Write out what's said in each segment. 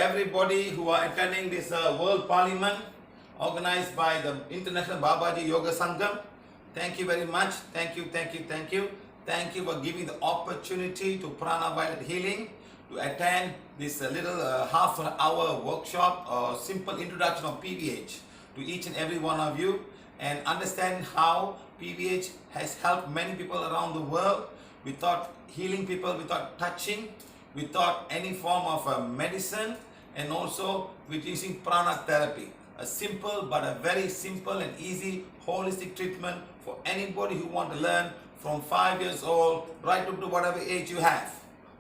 everybody who are attending this World Parliament organized by the International Babaji Yoga Sangam. Thank you very much. Thank you. Thank you for giving the opportunity to Prana Violet Healing to attend this little half an hour workshop or simple introduction of PVH to each and every one of you, and understand how PVH has helped many people around the world without healing people, without touching, without any form of medicine, and also with using prana therapy. A simple but a very simple and easy holistic treatment for anybody who want to learn from 5 years old right up to whatever age you have.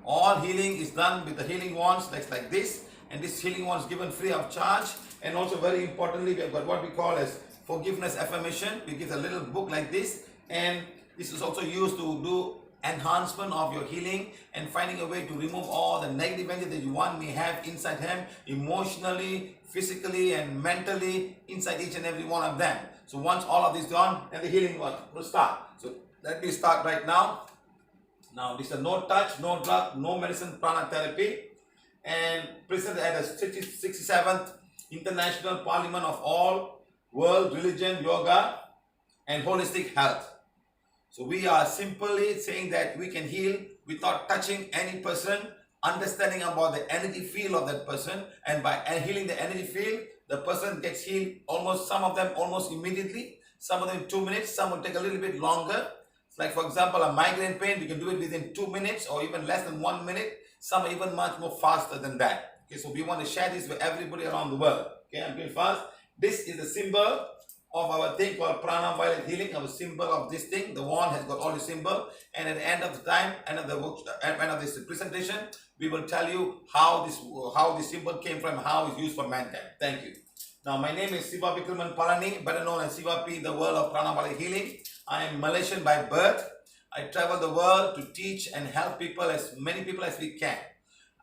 All healing is done with the healing wands like this, and this healing wand is given free of charge. And also very importantly, we have got what we call as forgiveness affirmation. We give a little book like this, and this is also used to do enhancement of your healing and finding a way to remove all the negative energy that one may have inside him, emotionally, physically and mentally, inside each and every one of them. So once all of this done, then the healing will start. So let me start right now. Now this is a no touch, no drug, no medicine prana therapy, and presented at the 67th International Parliament of all World Religion, Yoga and Holistic Health. So we are simply saying that we can heal without touching any person, understanding about the energy field of that person, and by healing the energy field, the person gets healed some of them almost immediately, some of them in 2 minutes, some will take a little bit longer. Like for example, a migraine pain, we can do it within 2 minutes or even less than 1 minute. Some are even much more faster than that. Okay, so we want to share this with everybody around the world. Okay, I'm going fast. This is the symbol of our thing called Prana Violet Healing, our symbol of this thing. The wand has got all the symbol, and at the end of the time, end of this presentation, we will tell you how this symbol came from, how it's used for mankind. Thank you. Now, my name is Siva Vikraman Palani, better known as Siva P, the world of Prana Violet Healing. I am Malaysian by birth. I travel the world to teach and help people, as many people as we can.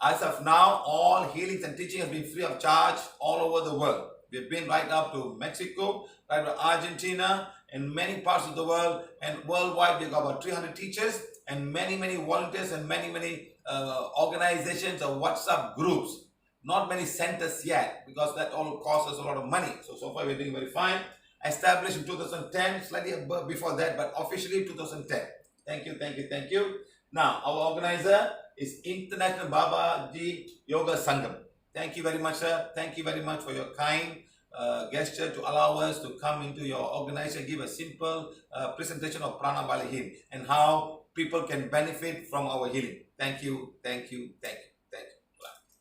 As of now, all healings and teaching has been free of charge all over the world. We've been right up to Mexico, right to Argentina, and many parts of the world, and worldwide we've got about 300 teachers and many volunteers and many organizations or WhatsApp groups. Not many centers yet, because that all costs us a lot of money. So far we're doing very fine. Established in 2010, slightly before that, but officially 2010. Thank you. Now, our organizer is International Babaji Yoga Sangam. Thank you very much, sir. Thank you very much for your kind gesture to allow us to come into your organization, give a simple presentation of Prana Violet Healing and how people can benefit from our healing. Thank you.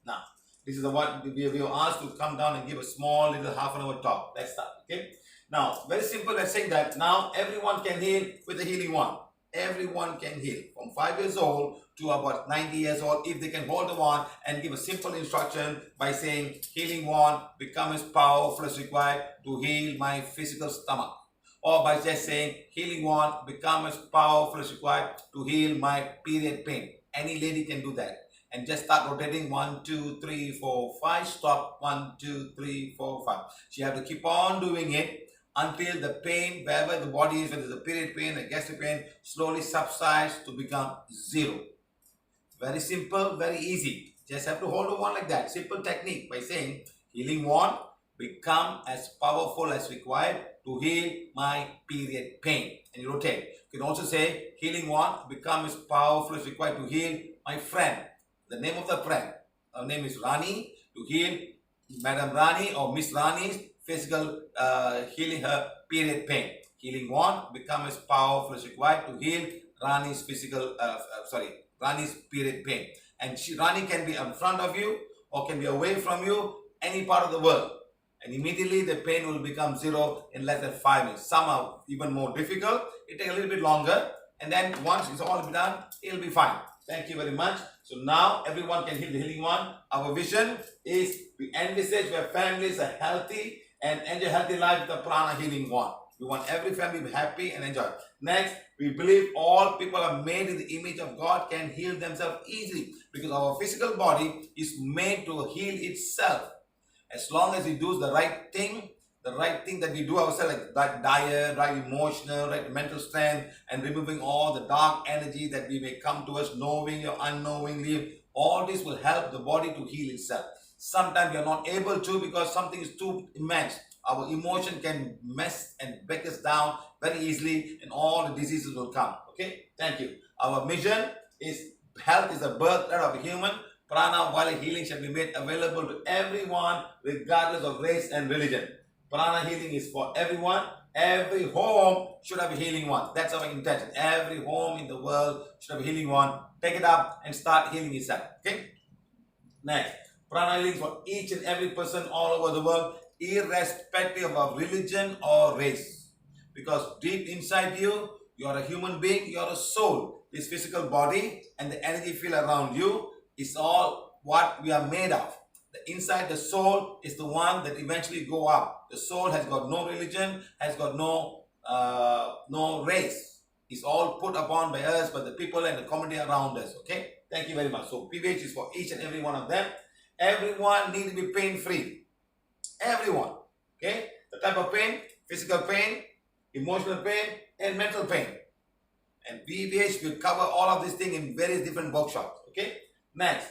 Now, this is what we were asked to come down and give a small little half an hour talk. Let's start, okay? Now, very simple, let's say that now everyone can heal with the healing wand. Everyone can heal from 5 years old to about 90 years old if they can hold the wand and give a simple instruction by saying, healing wand, become as powerful as required to heal my physical stomach. Or by just saying, healing wand, become as powerful as required to heal my period pain. Any lady can do that. And just start rotating 1, 2, 3, 4, 5, stop 1, 2, 3, 4, 5. So you have to keep on doing it until the pain, wherever the body is, whether it's a period pain, a gastric pain, slowly subsides to become zero. Very simple, very easy. Just have to hold the wand like that. Simple technique by saying, healing wand, become as powerful as required to heal my period pain. And you rotate. You can also say, healing wand, become as powerful as required to heal my friend. The name of the friend. Her name is Rani. To heal Madam Rani or Miss Rani's physical healing her period pain. Healing wand, become as powerful as required to heal Rani's Rani's period pain. And Rani can be in front of you or can be away from you, any part of the world. And immediately the pain will become zero in less than 5 minutes. Some are even more difficult. It takes a little bit longer. And then once it's all done, it'll be fine. Thank you very much. So now everyone can heal the healing wand. Our vision is we envisage where families are healthy and enjoy healthy life with the prana healing wand. We want every family to be happy and enjoy. Next, we believe all people are made in the image of God can heal themselves easily because our physical body is made to heal itself. As long as we do the right thing that we do ourselves, like that diet, right emotional, right mental strength, and removing all the dark energy that we may come to us knowingly or unknowingly, all this will help the body to heal itself. Sometimes we are not able to because something is too immense. Our emotion can mess and break us down very easily, and all the diseases will come. Okay, thank you. Our mission is health is the birthright of a human. Prana Valley healing shall be made available to everyone, regardless of race and religion. Prana healing is for everyone. Every home should have a healing one. That's our intention. Every home in the world should have a healing one. Take it up and start healing yourself. Okay? Next, prana healing for each and every person all over the world, irrespective of religion or race. Because deep inside you, you are a human being, you are a soul. This physical body and the energy field around you is all what we are made of. The inside the soul is the one that eventually go up. The soul has got no religion, has got no race. It's all put upon by us, by the people and the community around us. Okay? Thank you very much. So PVH is for each and every one of them. Everyone needs to be pain-free. Everyone. Okay? The type of pain, physical pain, emotional pain, and mental pain. And PVH will cover all of these things in various different workshops. Okay? Next,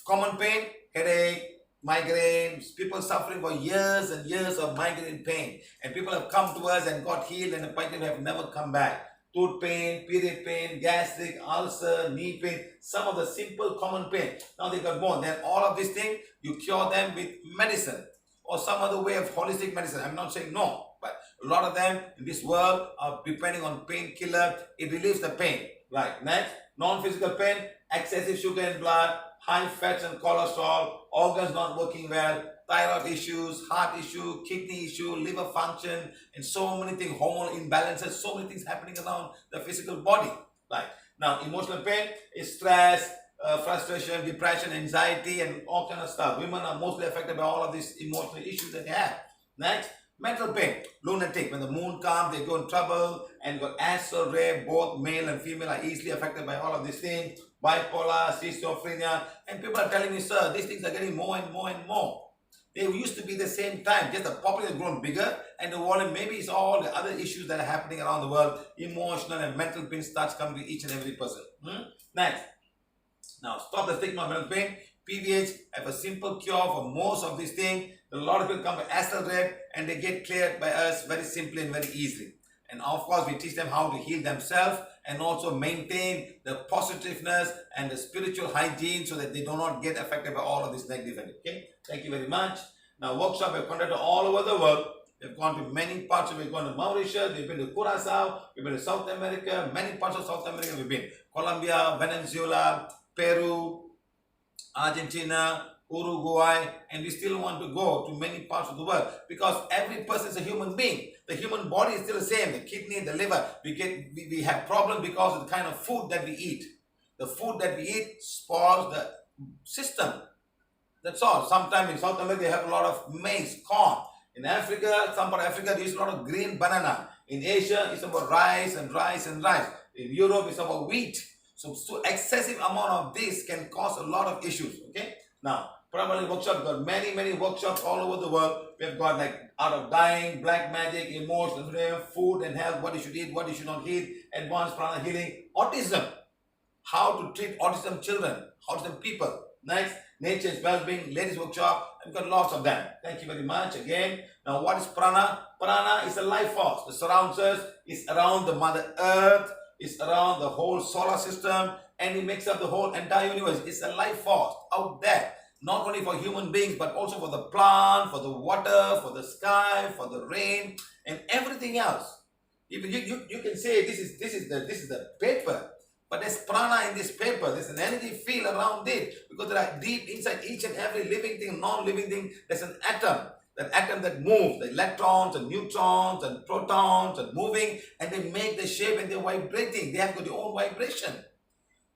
common pain, headache, migraines, people suffering for years and years of migraine pain. And people have come to us and got healed, and the migraine have never come back. Tooth pain, period pain, gastric, ulcer, knee pain, some of the simple common pain. Now they got more. Then all of these things, you cure them with medicine or some other way of holistic medicine. I'm not saying no, but a lot of them in this world are depending on painkiller. It relieves the pain. Right. Next, non-physical pain, excessive sugar in blood, high fats and cholesterol, organs not working well, thyroid issues, heart issue, kidney issue, liver function, and so many things, hormonal imbalances, so many things happening around the physical body. Right. Now, emotional pain is stress, frustration, depression, anxiety, and all kind of stuff. Women are mostly affected by all of these emotional issues that they have. Next, mental pain, lunatic. When the moon comes, they go in trouble, and got astral rare, both male and female are easily affected by all of these things. Bipolar, schizophrenia, and people are telling me, sir, these things are getting more and more and more. They used to be the same time, just the population has grown bigger, and the volume, maybe it's all the other issues that are happening around the world. Emotional and mental pain starts coming to each and every person. Next. Now, stop the stigma of mental pain. PVH have a simple cure for most of these things. A lot of people come to astral red and they get cleared by us very simply and very easily. And of course, we teach them how to heal themselves and also maintain the positiveness and the spiritual hygiene so that they do not get affected by all of this negative energy. Okay? Thank you very much. Now, workshop we have conducted all over the world. We've gone to many parts. We've gone to Mauritius, we've been to Curacao, we've been to South America, many parts of South America we've been. Colombia, Venezuela, Peru, Argentina, Uruguay, and we still want to go to many parts of the world because every person is a human being. The human body is still the same. The kidney, the liver, we have problems because of the kind of food that we eat. The food that we eat spoils the system. That's all. Sometimes in South America they have a lot of maize, corn. In Africa, some part of Africa they use a lot of green banana. In Asia, it's about rice and rice and rice. In Europe, it's about wheat. So excessive amount of this can cause a lot of issues. Okay. Now, Prana workshop, got many workshops all over the world. We've got like art of dying, black magic, emotions, food and health, what you should eat, what you should not eat, advanced prana healing, autism, how to treat autism children, autism people. Next, nature's well-being, ladies workshop. I've got lots of them. Thank you very much again. Now, what is prana? Prana is a life force that surrounds us. It's around the Mother Earth. It's around the whole solar system, and it makes up the whole entire universe. It's a life force out there. Not only for human beings, but also for the plant, for the water, for the sky, for the rain, and everything else. You can say this is the paper, but there's prana in this paper. There's an energy field around it because there are deep inside each and every living thing, non-living thing. There's an atom. That atom that moves, the electrons and neutrons and protons and moving, and they make the shape and they're vibrating. They have got their own vibration,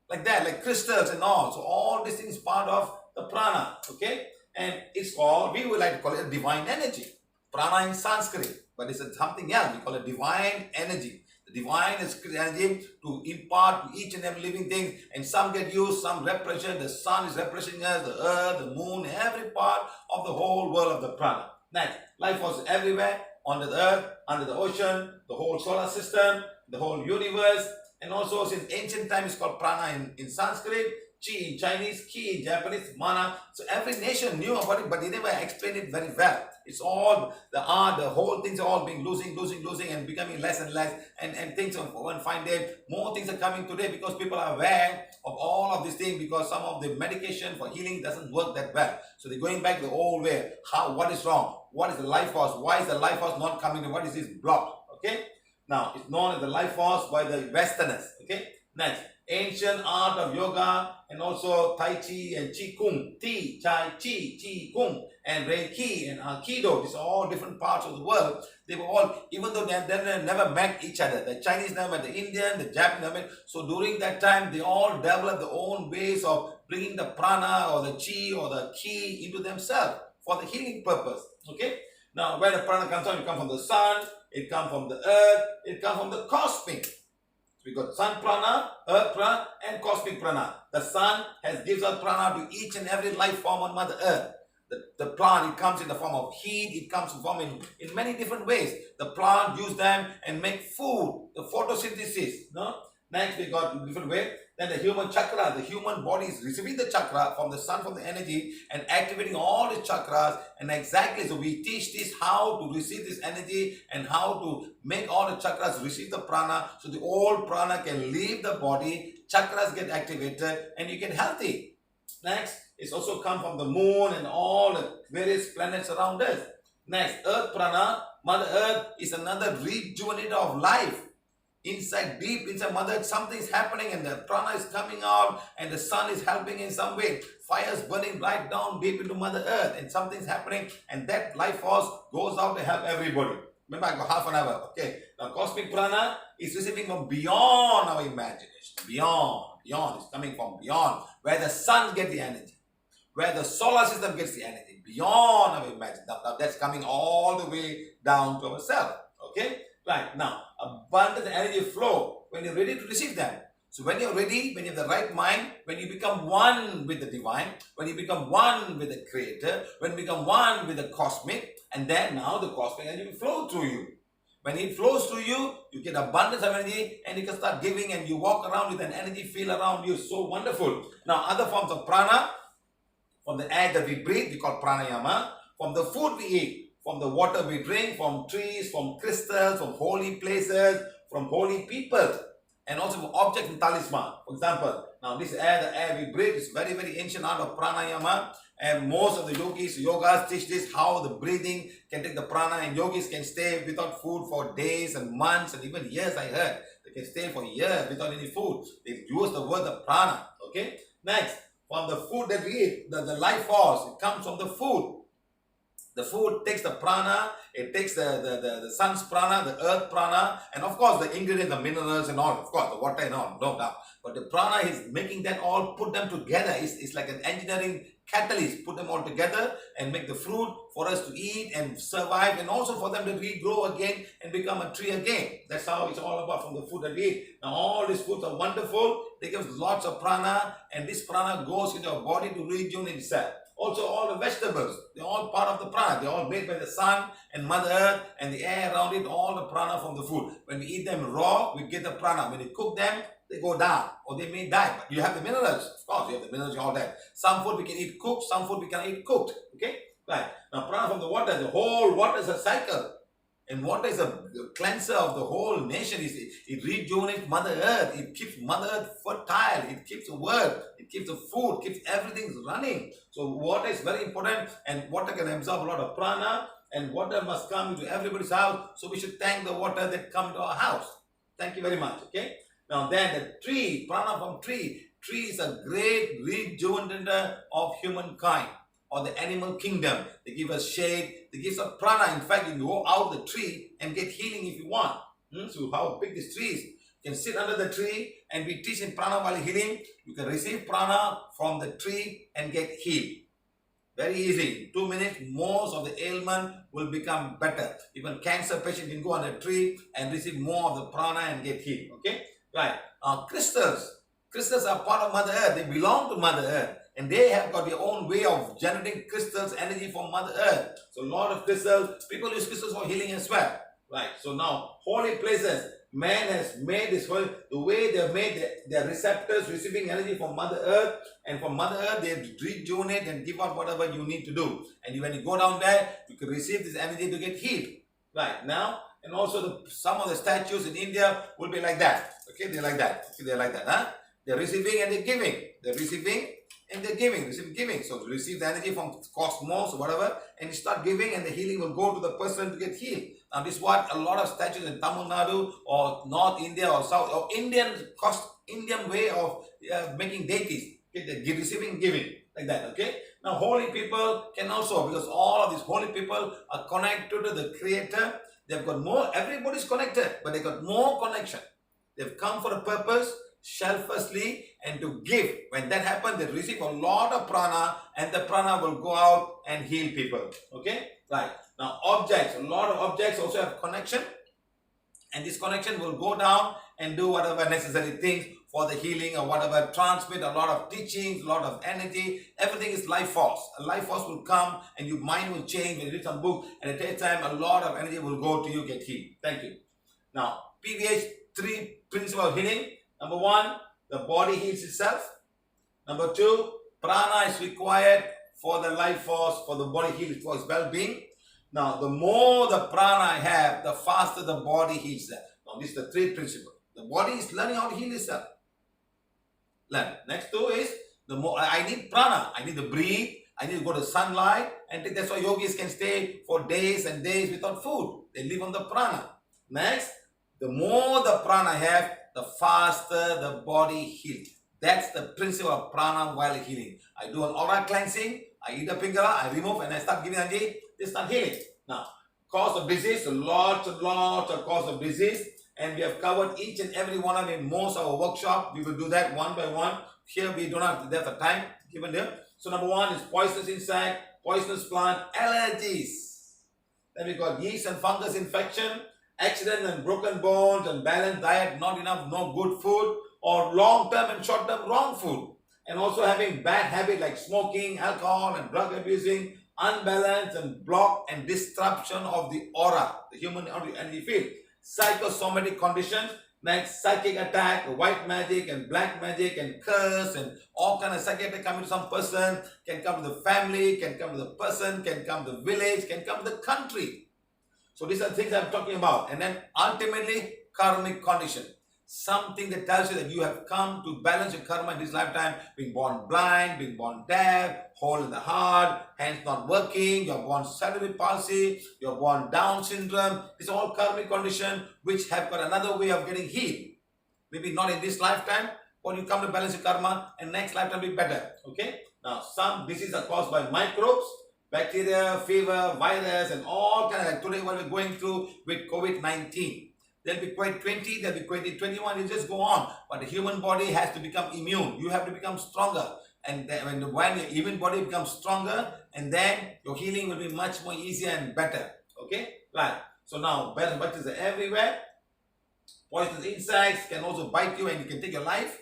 like that, like crystals and all. So all these things part of the prana, okay? And it's called, we would like to call it divine energy. Prana in Sanskrit, but it's something else. We call it divine energy. The divine is energy to impart to each and every living thing, and some get used, some represent. The sun is representing us, the earth, the moon, every part of the whole world of the prana. Next, life force everywhere, under the earth, under the ocean, the whole solar system, the whole universe, and also since ancient times it's called prana in Sanskrit, chi in Chinese, ki in Japanese, mana. So every nation knew about it, but they never explained it very well. It's all the art, the whole things are all being losing, and becoming less and less. And things on one fine day, more things are coming today because people are aware of all of these things, because some of the medication for healing doesn't work that well. So they're going back the old way. What is wrong? What is the life force? Why is the life force not coming? What is this blocked? Okay. Now it's known as the life force by the Westerners. Okay. Next, ancient art of yoga and also Tai Chi and Chi Kung, Ti, Chai, Chi Kung, and Reiki and Aikido. These are all different parts of the world. They were all, even though they never met each other. The Chinese never met the Indian, the Japanese never met. So during that time, they all developed their own ways of bringing the prana or the chi or the ki into themselves for the healing purpose. Okay. Now, where the prana comes from, it comes from the sun, it comes from the earth, it comes from the cosmic. We got sun prana, earth prana, and cosmic prana. The sun gives us prana to each and every life form on Mother Earth. The plant, it comes in the form of heat, it comes in form in many different ways. The plant use them and make food, the photosynthesis. No? Next, we got different way. Then the human chakra, the human body is receiving the chakra from the sun, from the energy, and activating all the chakras. And exactly, so we teach this how to receive this energy and how to make all the chakras receive the prana, so the old prana can leave the body, chakras get activated, and you get healthy. Next, it's also come from the moon and all the various planets around us. Next, earth prana, Mother Earth is another rejuvenator of life. Inside, deep inside Mother Earth, something is happening and the prana is coming out and the sun is helping in some way. Fire is burning right down deep into Mother Earth and something's happening, and that life force goes out to help everybody. Remember, I got half an hour. Okay. Now, cosmic prana is receiving from beyond our imagination. Beyond. It's coming from beyond, where the sun gets the energy, where the solar system gets the energy, beyond our imagination. Now, that's coming all the way down to ourselves. Okay. Right, now, abundant energy flow when you're ready to receive them. So when you're ready, when you have the right mind, when you become one with the divine, when you become one with the creator, when you become one with the cosmic, and then now the cosmic energy will flow through you. When it flows through you, you get abundance of energy and you can start giving, and you walk around with an energy field around you. So wonderful. Now, other forms of prana, from the air that we breathe, we call pranayama. From the food we eat, from the water we drink, from trees, from crystals, from holy places, from holy people, and also from objects and talisman. For example, now this air, the air we breathe, is very, very ancient art of pranayama, and most of the yogas teach this, how the breathing can take the prana, and yogis can stay without food for days and months and even years. I heard they can stay for years without any food. They use the word of prana. Okay. Next, from the food that we eat, the life force, it comes from the food. The food takes the prana, it takes the sun's prana, the earth prana, and of course the ingredients, the minerals and all, of course the water and all, no doubt. But the prana is making that all, put them together. It's like an engineering catalyst, put them all together and make the fruit for us to eat and survive, and also for them to regrow again and become a tree again. That's how it's all about, from the food that we eat. Now all these foods are wonderful. They give lots of prana, and this prana goes into our body to rejuvenate itself. Also, all the vegetables, they're all part of the prana. They're all made by the sun and Mother Earth and the air around it, all the prana from the food. When we eat them raw, we get the prana. When you cook them, they go down or they may die. But you have the minerals. Of course, you have the minerals, all that. Some food we can eat cooked, some food we can eat cooked. Okay? Right. Now, prana from the water, the whole water is a cycle. And water is a cleanser of the whole nation. It rejuvenates Mother Earth. It keeps Mother Earth fertile. It keeps the word. It keeps the food. Keeps everything running. So water is very important, and water can absorb a lot of prana, and water must come into everybody's house. So we should thank the water that comes to our house. Thank you very much. Okay. Now then, the tree, prana from tree. Tree is a great rejuvenator of humankind, or the animal kingdom. They give us shade, they give us prana. In fact, you can go out the tree and get healing if you want. So how big this tree is. You can sit under the tree and we teach in prana while healing. You can receive prana from the tree and get healed. Very easy. In 2 minutes, most of the ailment will become better. Even cancer patient can go under a tree and receive more of the prana and get healed. Okay? Right. Crystals. Crystals are part of Mother Earth. They belong to Mother Earth. And they have got their own way of generating crystals, energy from Mother Earth. So a lot of crystals, people use crystals for healing as well. Right. So now, holy places. Man has made this world, the way they have made their receptors receiving energy from Mother Earth, and from Mother Earth they rejuvenate and give out whatever you need to do. And when you go down there, you can receive this energy to get healed. Right now, and also some of the statues in India will be like that. Okay, they're like that. Okay, they're like that. Huh? They're receiving and they're giving. They're receiving and they're giving. Giving. So receive the energy from cosmos or whatever, and you start giving, and the healing will go to the person to get healed. Now, this is what a lot of statues in Tamil Nadu or North India or South or Indian way of making deities. Okay, they're receiving, giving like that. Okay. Now, holy people can also, because all of these holy people are connected to the Creator. They've got more. Everybody's connected, but they got more connection. They've come for a purpose, selflessly, and to give. When that happens, they receive a lot of prana, and the prana will go out and heal people. Okay, right. Now, objects, a lot of objects also have connection, and this connection will go down and do whatever necessary things for the healing or whatever, transmit a lot of teachings, a lot of energy. Everything is life force. A life force will come and your mind will change. When you read some book, and at that time, a lot of energy will go to you, get healed. Thank you. Now, PVH, 3 principles of healing. Number 1, the body heals itself. Number 2, prana is required for the life force, for the body heals for its well-being. Now, the more the prana I have, the faster the body heals itself. Now, this is the 3 principle. The body is learning how to heal itself. Learn. Next 2 is, the more I need prana. I need to breathe. I need to go to sunlight. And that's why yogis can stay for days and days without food. They live on the prana. Next, the more the prana I have, the faster the body heals. That's the principle of prana while healing. I do an aura cleansing. I eat a pingala. I remove and I start giving energy. They start healing. Now, cause of disease, lots and lots of cause of disease. And we have covered each and every one of them in most of our workshop. We will do that one by one. Here we don't have the time given here. So number 1 is poisonous insect, poisonous plant, allergies. Then we got yeast and fungus infection, accident and broken bones, and balanced diet, not enough, no good food, or long-term and short-term wrong food. And also having bad habit like smoking, alcohol, and drug abusing, unbalanced and block and disruption of the aura, the human energy field. Psychosomatic conditions like psychic attack, white magic and black magic and curse and all kind of psychic come to some person, can come to the family, can come to the person, can come to the village, can come to the country. So these are things I'm talking about. And then ultimately, karmic condition. Something that tells you that you have come to balance your karma in this lifetime, being born blind, being born deaf, hole in the heart, hands not working, you're born cerebral palsy, you're born Down syndrome. These are all karmic conditions which have got another way of getting healed. Maybe not in this lifetime, but you come to balance your karma and next lifetime be better. Okay? Now, some diseases are caused by microbes, bacteria, fever, virus, and all kind of like today what we're going through with COVID-19. There'll be quite 20, there'll be 2021, you just go on. But the human body has to become immune. You have to become stronger. And then when your immune body becomes stronger, and then your healing will be much more easier and better. Okay? Right. So now, viruses are everywhere. Poisonous insects can also bite you and you can take your life.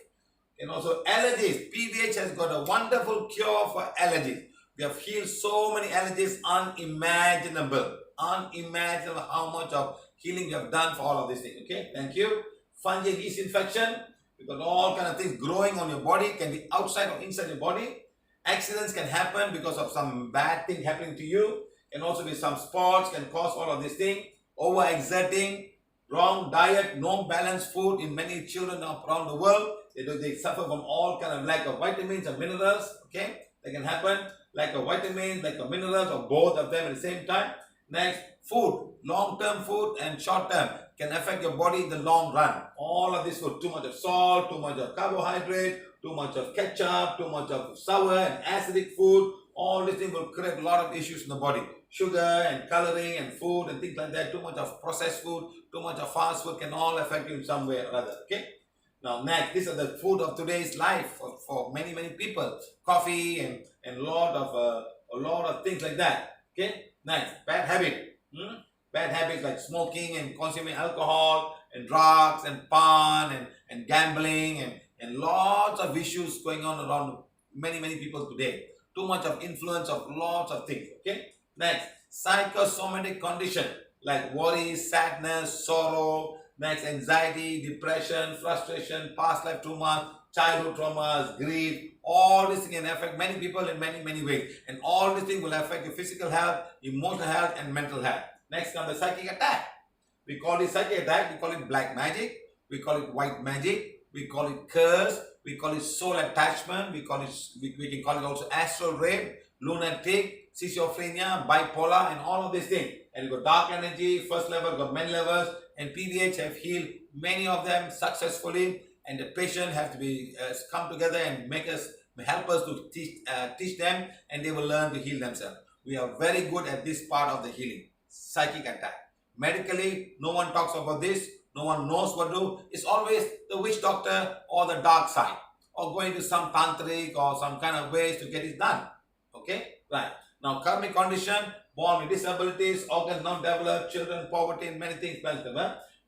And also allergies. PVH has got a wonderful cure for allergies. We have healed so many allergies, unimaginable. Unimaginable how much of healing you have done for all of these things. Okay, thank you. Fungal yeast infection, because all kind of things growing on your body, can be outside or inside your body. Accidents can happen because of some bad thing happening to you. Can also be some sports can cause all of these things. Overexerting, wrong diet, no balanced food in many children around the world. They suffer from all kind of lack of vitamins and minerals. Okay, that can happen. Lack of vitamins, lack of minerals, or both of them at the same time. Next, food, long-term food and short-term can affect your body in the long run. All of this food, too much of salt, too much of carbohydrate, too much of ketchup, too much of sour and acidic food, all these things will create a lot of issues in the body. Sugar and coloring and food and things like that, too much of processed food, too much of fast food can all affect you in some way or other. Okay? Now next, these are the food of today's life for many, many people. Coffee and a lot of things like that. Okay? Next, bad habit. Bad habits like smoking and consuming alcohol and drugs and pan and gambling and lots of issues going on around many, many people today. Too much of influence of lots of things. Okay? Next, psychosomatic condition like worry, sadness, sorrow, Next, anxiety, depression, frustration, past life trauma, childhood traumas, grief, all these things can affect many people in many, many ways. And all these things will affect your physical health, emotional health, and mental health. Next comes the psychic attack. We call it psychic attack, we call it black magic, we call it white magic, we call it curse, we call it soul attachment, we can call it also astral rape, lunatic, schizophrenia, bipolar, and all of these things. And you got dark energy, first level, got many levels, and PVH have healed many of them successfully. And the patient have to be come together and help us to teach them, and they will learn to heal themselves. We are very good at this part of the healing, psychic attack. Medically, no one talks about this. No one knows what to do. It's always the witch doctor or the dark side, or going to some tantric or some kind of ways to get it done. Okay, right. Now, karmic condition, born with disabilities, organs not developed, children, poverty, and many things.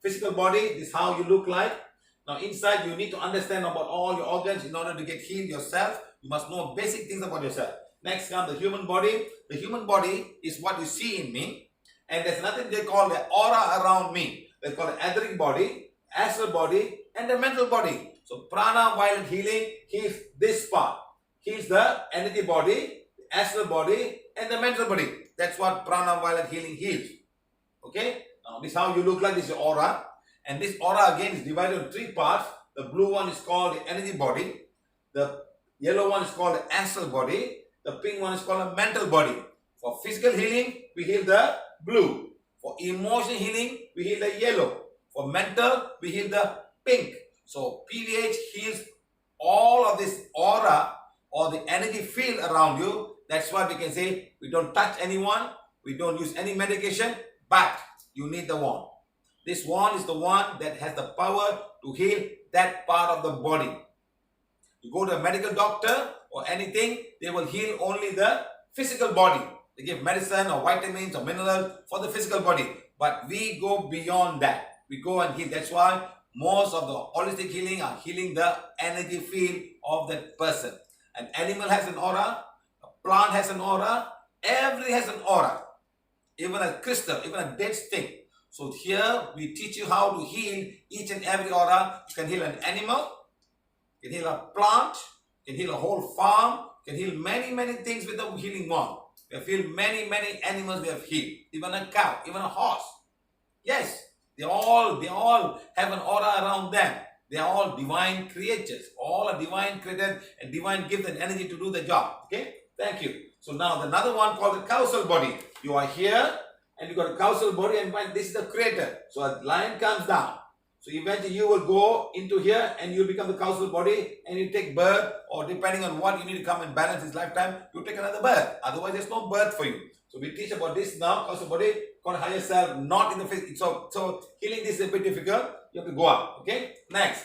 Physical body, this is how you look like. Now, inside, you need to understand about all your organs in order to get healed yourself. You must know basic things about yourself. Next comes the human body. The human body is what you see in me. And there's nothing they call the aura around me. They call it etheric body, astral body, and the mental body. So prana violet healing heals this part. Heals the energy body, the astral body, and the mental body. That's what prana violet healing heals. Okay? Now this is how you look like. This is your aura. And this aura again is divided into three parts. The blue one is called the energy body. The yellow one is called the astral body. The pink one is called the mental body. For physical healing, we heal the blue. For emotional healing, we heal the yellow. For mental, we heal the pink. So PVH heals all of this aura or the energy field around you. That's why we can say we don't touch anyone, we don't use any medication, but you need the wand. This wand is the one that has the power to heal that part of the body. You go to a medical doctor or anything, they will heal only the physical body. They give medicine or vitamins or minerals for the physical body. But we go beyond that. We go and heal. That's why most of the holistic healing are healing the energy field of that person. An animal has an aura. A plant has an aura. Everything has an aura. Even a crystal, even a dead stick. So here we teach you how to heal each and every aura. You can heal an animal. You can heal a plant. You can heal a whole farm. You can heal many, many things with the healing wand. We have healed many, many animals we have healed. Even a cow, even a horse. Yes, they all have an aura around them. They are all divine creatures. All are divine created and divine given energy to do the job. Okay, thank you. So now another one called the causal body. You are here and you got a causal body, and this is the creator. So a line comes down. So eventually you will go into here and you become the causal body and you take birth, or depending on what you need to come and balance this lifetime, you take another birth. Otherwise there's no birth for you. So we teach about this now, causal body, called higher self, not in the physical. So healing this is a bit difficult. You have to go up. Okay? Next.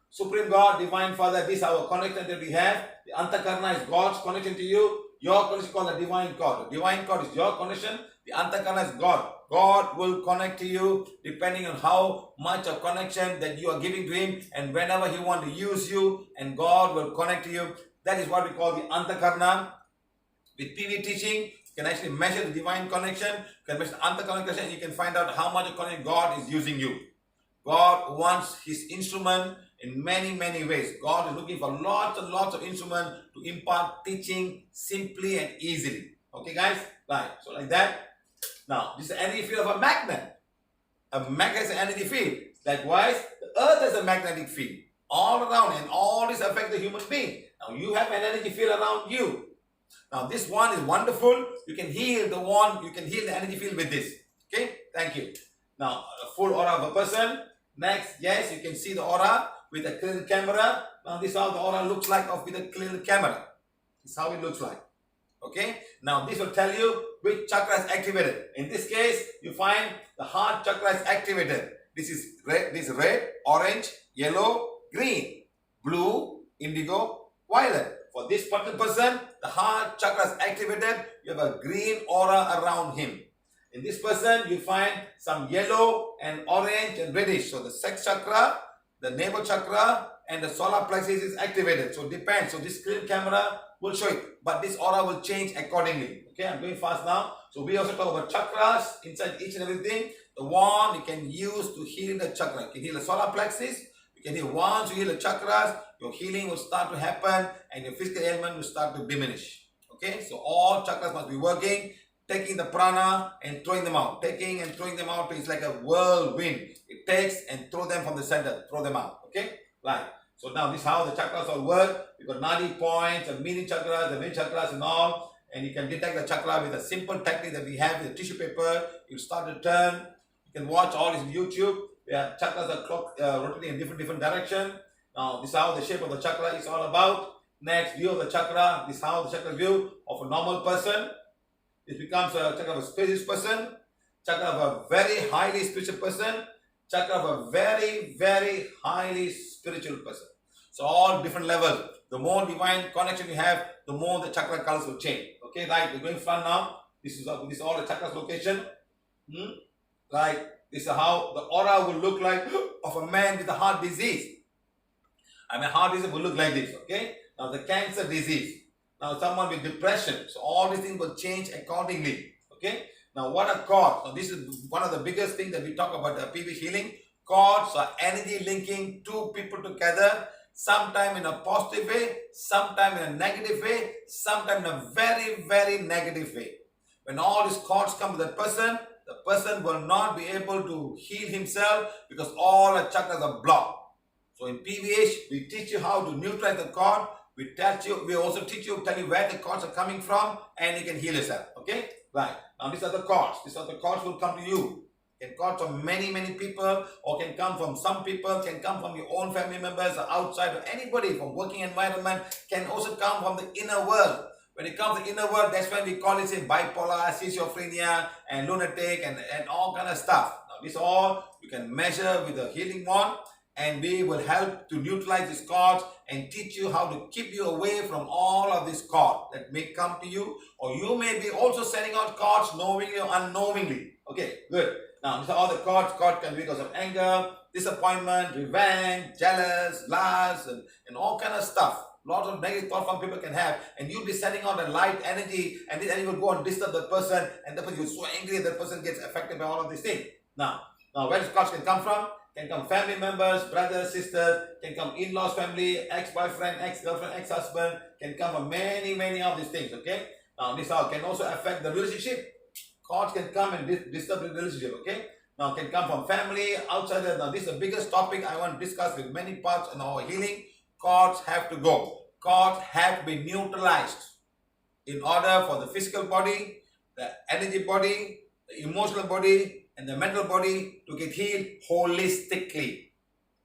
Supreme God, Divine Father, this is our connection that we have. The Antakarna is God's connection to you. Your connection is called the Divine God. The Divine God is your connection. The Antakarna is God. God will connect to you depending on how much of connection that you are giving to Him, and whenever He wants to use you, and God will connect to you. That is what we call the Antakarna. With PV teaching, you can actually measure the divine connection. You can measure the Antakarna connection. You can find out how much of connection God is using you. God wants His instrument in many, many ways. God is looking for lots and lots of instruments to impart teaching simply and easily. Okay, guys? Right. So like that. Now, this is the energy field of a magnet. A magnet has an energy field. Likewise, the earth has a magnetic field all around, and all this affects the human being. Now, you have an energy field around you. Now, this one is wonderful. You can heal the one, you can heal the energy field with this. Okay? Thank you. Now, a full aura of a person. Next, yes, you can see the aura with a clear camera. Now, this is how the aura looks like with a clear camera. This is how it looks like. Okay? Now, this will tell you which chakra is activated. In this case, you find the heart chakra is activated. This is red, orange, yellow, green, blue, indigo, violet. For this particular person, the heart chakra is activated. You have a green aura around him. In this person, you find some yellow and orange and reddish. So the sex chakra, the navel chakra, and the solar plexus is activated. So it depends. So this clear camera will show it. But this aura will change accordingly. Okay, I'm going fast now. So we also talk about chakras inside each and everything. The wand you can use to heal the chakra. You can heal the solar plexus. You can heal once you heal the chakras, your healing will start to happen and your physical ailment will start to diminish. Okay, so all chakras must be working, taking the prana and throwing them out. Taking and throwing them out is like a whirlwind. It takes and throw them from the center, throw them out. Okay, right. So now this is how the chakras all work. You've got nadi points and mini chakras, the main chakras and all. And you can detect the chakra with a simple technique that we have with a tissue paper. You start to turn. You can watch all this on YouTube. Where chakras are rotating in different direction. Now this is how the shape of the chakra is all about. Next, view of the chakra. This is how the chakra view of a normal person. It becomes a chakra of a spiritual person. Chakra of a very highly spiritual person. Chakra of a very highly spiritual person. So all different levels. The more divine connection you have, the more the chakra colors will change. Okay, right? We're going front now. This is all the chakras location. Right? This is how the aura will look like of a man with a heart disease. I mean, heart disease will look like this. Okay. Now the cancer disease. Now someone with depression. So all these things will change accordingly. Okay. Now what are cords? Now this is one of the biggest things that we talk about the PVH healing. Cords are energy linking two people together. Sometime in a positive way, sometime in a negative way, sometime in a very negative way. When all these cords come to that person, the person will not be able to heal himself because all the chakras are blocked. So in PVH, we teach you how to neutralize the cord. We also tell you where the cords are coming from, and you can heal yourself. Okay? Right. Now these are the cords. These are the cords will come to you. Can come from many people, or can come from some people, can come from your own family members, or outside, or anybody from working environment, can also come from the inner world. When it comes to inner world, that's when we call it say bipolar, schizophrenia, and lunatic, and all kind of stuff. Now this all you can measure with a healing wand, and we will help to neutralize these cords and teach you how to keep you away from all of these cords that may come to you, or you may be also sending out cords knowingly or unknowingly. Okay, good. Now these are all the cords. Cords can be because of anger, disappointment, revenge, jealous, lust, and all kind of stuff. Lots of negative thoughts from people can have, and you'll be sending out a light energy, and this energy will go and disturb the person, and the person is so angry that the person gets affected by all of these things. Now where these cords can come from? Can come family members, brothers, sisters, can come in-laws family, ex-boyfriend, ex-girlfriend, ex-husband, can come from many of these things. Okay. Now this all can also affect the relationship. Cords can come and disturb the relationship. Okay. Now can come from family, outside. Now this is the biggest topic I want to discuss with many parts in our healing. Cords have to go. Cords have to be neutralized in order for the physical body, the energy body, the emotional body, and the mental body to get healed holistically.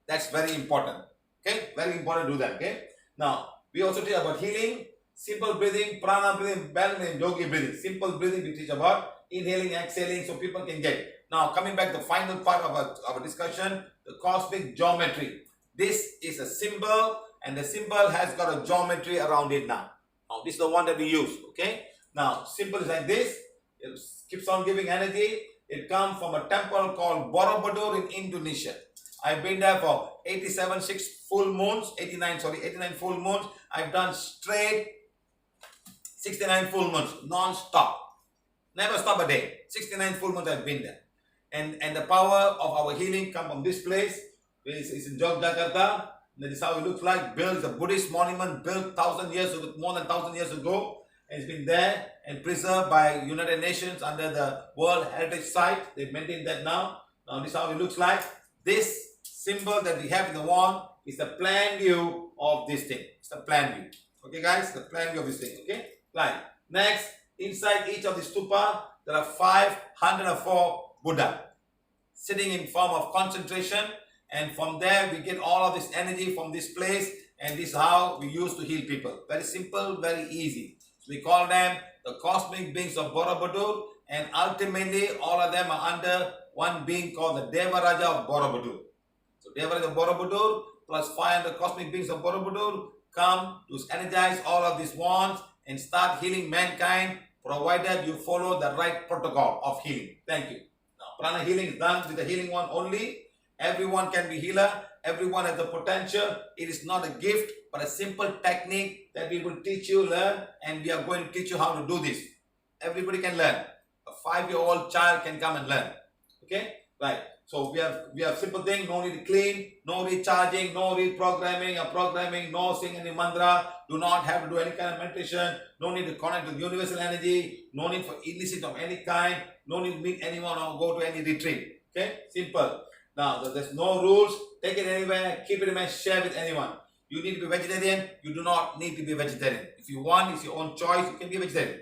That's very important. Okay, very important to do that. Okay. Now we also teach about healing, simple breathing, prana breathing, balance and yogi breathing. Simple breathing we teach about, inhaling, exhaling, so people can get. Now coming back to the final part of our discussion, the cosmic geometry. This is a symbol, and the symbol has got a geometry around it now. Now this is the one that we use. Okay. Now symbol is like this. It keeps on giving energy. It comes from a temple called Borobudur in Indonesia. I've been there for 89 full moons. I've done straight 69 full months, non-stop. Never stop a day. 69 full months I've been there. And the power of our healing comes from this place. It's in Yogyakarta. That is how it looks like. Built, the Buddhist monument built more than 1,000 years ago. And it's been there and preserved by United Nations under the World Heritage Site. They've maintained that now. Now this is how it looks like. This symbol that we have in the wand is the plan view of this thing. It's the plan view. Okay guys, the plan view of this thing. Okay, right. Next, inside each of the stupa, there are 504 Buddha sitting in form of concentration, and from there we get all of this energy from this place, and this is how we use to heal people. Very simple, very easy. So we call them the cosmic beings of Borobudur, and ultimately all of them are under one being called the Devaraja of Borobudur. So Devaraja of Borobudur plus 500 cosmic beings of Borobudur come to energize all of these wands and start healing mankind, provided you follow the right protocol of healing. Thank you. Now, prana healing is done with the healing one only. Everyone can be healer. Everyone has the potential. It is not a gift, but a simple technique that we will teach you, learn, and we are going to teach you how to do this. Everybody can learn. A 5-year-old child can come and learn. Okay? Right. So we have simple thing, no need to clean, no recharging, no reprogramming or programming, no sing any mantra, do not have to do any kind of meditation, no need to connect with universal energy, no need for illicit of any kind, no need to meet anyone or go to any retreat. Okay? Simple. Now there's no rules, take it anywhere, keep it in mind, share with anyone. You need to be vegetarian, you do not need to be vegetarian. If you want, it's your own choice, you can be vegetarian.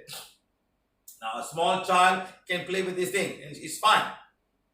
Now a small child can play with this thing, and it's fine.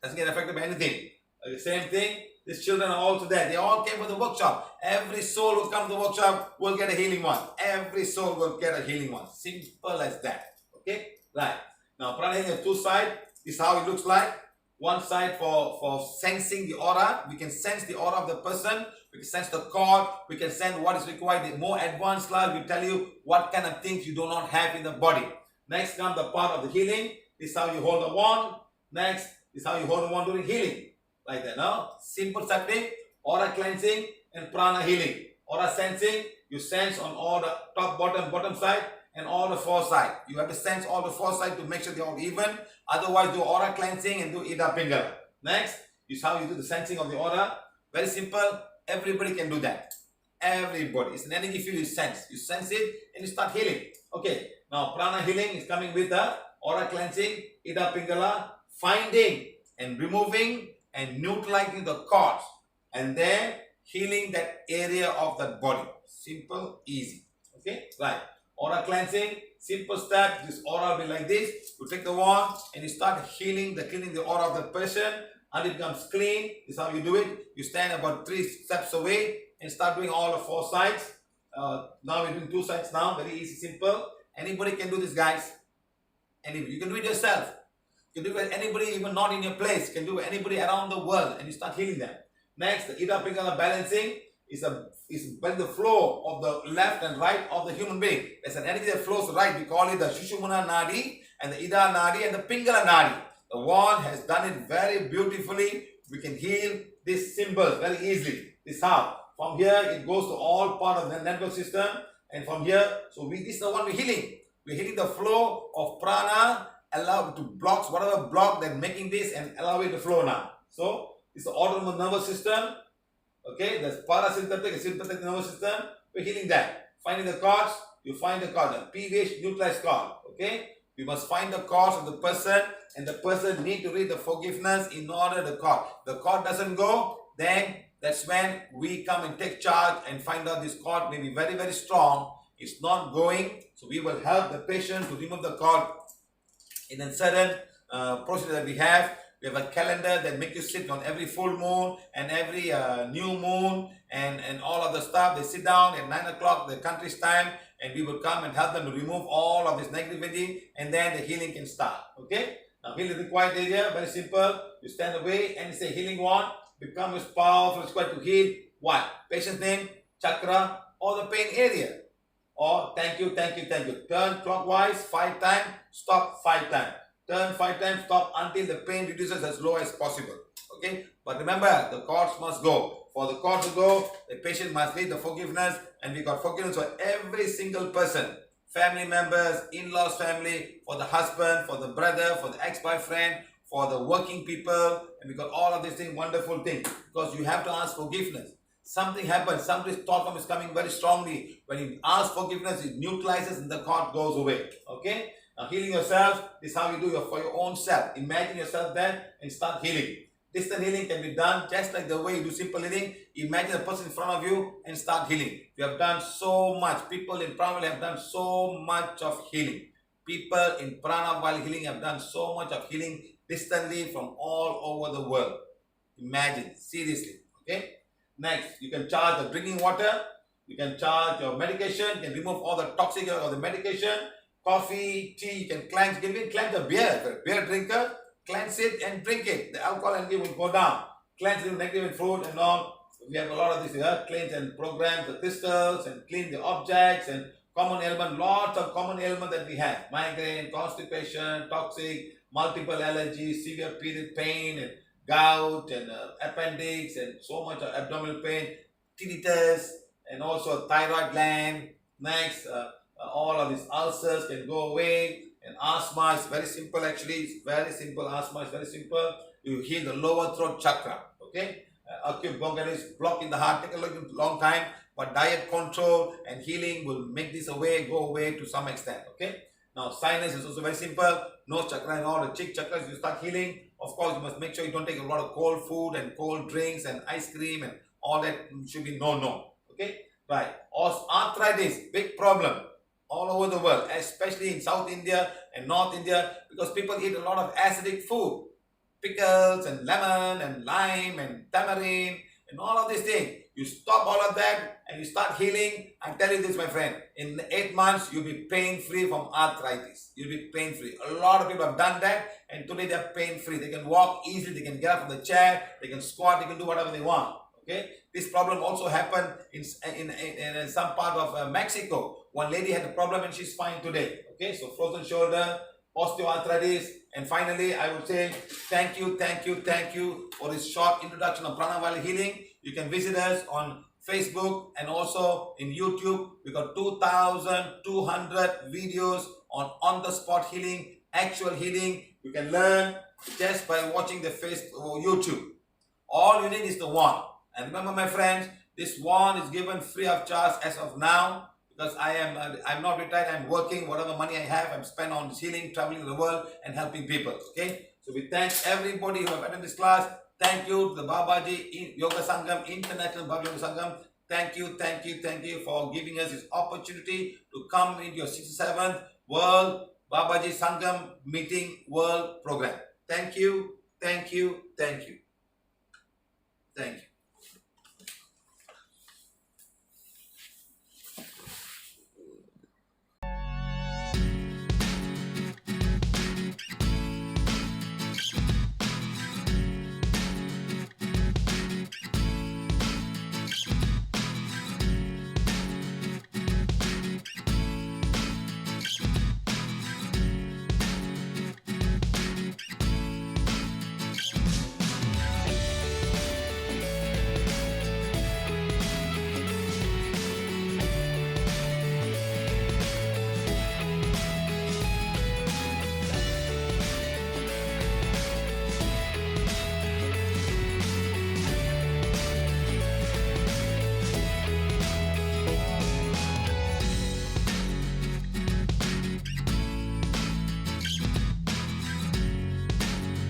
Doesn't get affected by anything. The same thing, these children are also there. They all came for the workshop. Every soul who comes to the workshop will get a healing one. Every soul will get a healing one. Simple as that. Okay? Right. Now, prana has two sides. This is how it looks like. One side for sensing the aura. We can sense the aura of the person. We can sense the cord. We can sense what is required. The more advanced class will tell you what kind of things you do not have in the body. Next comes the part of the healing. This is how you hold the wand. Next, this is how you hold the wand during healing. Like that, no? Simple technique, aura cleansing and prana healing. Aura sensing, you sense on all the top, bottom side and all the four sides. You have to sense all the four sides to make sure they're all even. Otherwise, do aura cleansing and do Ida Pingala. Next, is how you do the sensing of the aura. Very simple. Everybody can do that. Everybody. It's an energy field you sense. You sense it and you start healing. Okay. Now, prana healing is coming with the aura cleansing, Ida Pingala, finding and removing and neutralizing the cords, and then healing that area of that body. Simple, easy. Okay, right. Aura cleansing, simple step. This aura will be like this. You take the wand and you start cleaning the aura of the person until it becomes clean. This is how you do it. You stand about 3 steps away and start doing all the 4 sides. Now we're doing 2 sides now. Very easy, simple. Anybody can do this, guys. Anybody. You can do it yourself. You can do it with anybody, even not in your place. You can do it with anybody around the world, and you start healing them. Next, the Ida Pingala balancing is when the flow of the left and right of the human being. There's an energy that flows right. We call it the Shushumana Nadi and the Ida Nadi and the Pingala Nadi. The wand has done it very beautifully. We can heal this symbol very easily. This how. From here, it goes to all part of the nervous system. And from here, this is the one we're healing. We're healing the flow of prana, allow it to block whatever block that's making this and allow it to flow now. So, it's the autonomous nervous system. Okay, there's parasympathetic and sympathetic nervous system. We're healing that. Finding the cords, you find the cord, the PVH neutralized cord. Okay, we must find the cords of the person, and the person need to read the forgiveness in order the cord doesn't go, then that's when we come and take charge and find out this cord may be very, very strong. It's not going, so we will help the patient to remove the cord. In a certain procedure that we have a calendar that makes you sit on every full moon and every new moon and all of the stuff. They sit down at 9 o'clock the country's time, and we will come and help them to remove all of this negativity, and then the healing can start. Okay? Now, healing required area, very simple. You stand away and say healing wand, become as powerful as required to heal what? Patient's name, chakra, or the pain area. Or thank you. Turn clockwise 5 times, stop 5 times. Turn 5 times, stop until the pain reduces as low as possible. Okay? But remember, the cords must go. For the cord to go, the patient must need the forgiveness, and we got forgiveness for every single person. Family members, in-laws family, for the husband, for the brother, for the ex-boyfriend, for the working people, and we got all of these things, wonderful things. Because you have to ask forgiveness. Something happens, somebody's thought form is coming very strongly. When you ask forgiveness, it neutralizes and the cord goes away. Okay? Now, healing yourself is how you do for your own self. Imagine yourself there and start healing. Distant healing can be done just like the way you do simple healing. Imagine a person in front of you and start healing. You have done so much. People in Prana have done so much of healing. People in Prana while healing have done so much of healing distantly from all over the world. Imagine, seriously. Okay? Next, you can charge the drinking water. You can charge your medication. You can remove all the toxic of the medication. Coffee, tea, you can cleanse. You can even cleanse the beer. If you're a beer drinker, cleanse it and drink it. The alcohol energy will go down. Cleanse the negative food and all. We have a lot of this here. Cleanse and programs the crystals and clean the objects and common ailment. Lots of common ailment that we have. Migraine, constipation, toxic, multiple allergies, severe period pain and gout and appendix and so much of abdominal pain, tinnitus and also thyroid gland. Next, all of these ulcers can go away. And asthma is very simple actually. It's very simple. Asthma is very simple. you heal the lower throat chakra. Okay, acute bronchitis, block in the heart, take a long time, but diet control and healing will make this go away to some extent. Okay. Now sinus is also very simple. Nose chakra and all the cheek chakras you start healing. Of course, you must make sure you don't take a lot of cold food and cold drinks and ice cream and all that should be no. Okay, right. Arthritis, big problem all over the world, especially in South India and North India, because people eat a lot of acidic food, pickles and lemon and lime and tamarind and all of these things. You stop all of that and you start healing. I tell you this, my friend, in 8 months, you'll be pain-free from arthritis. You'll be pain-free. A lot of people have done that and today they're pain-free. They can walk easily, they can get up from the chair, they can squat, they can do whatever they want. Okay, this problem also happened in some part of Mexico. One lady had a problem and she's fine today. Okay, so frozen shoulder, osteoarthritis, and finally, I would say thank you for this short introduction of Prana while healing. You can visit us on Facebook and also in YouTube. We got 2,200 videos on the spot healing, actual healing. You can learn just by watching the Facebook or YouTube. All you need is the wand. And remember, my friends, this wand is given free of charge as of now because I'm not retired. I'm working. Whatever money I have, I'm spent on healing, traveling the world, and helping people. Okay. So we thank everybody who have attended this class. Thank you to the Babaji Yoga Sangam, International Babaji Yoga Sangam. Thank you for giving us this opportunity to come into your 67th World Babaji Sangam Meeting World Program. Thank you. Thank you.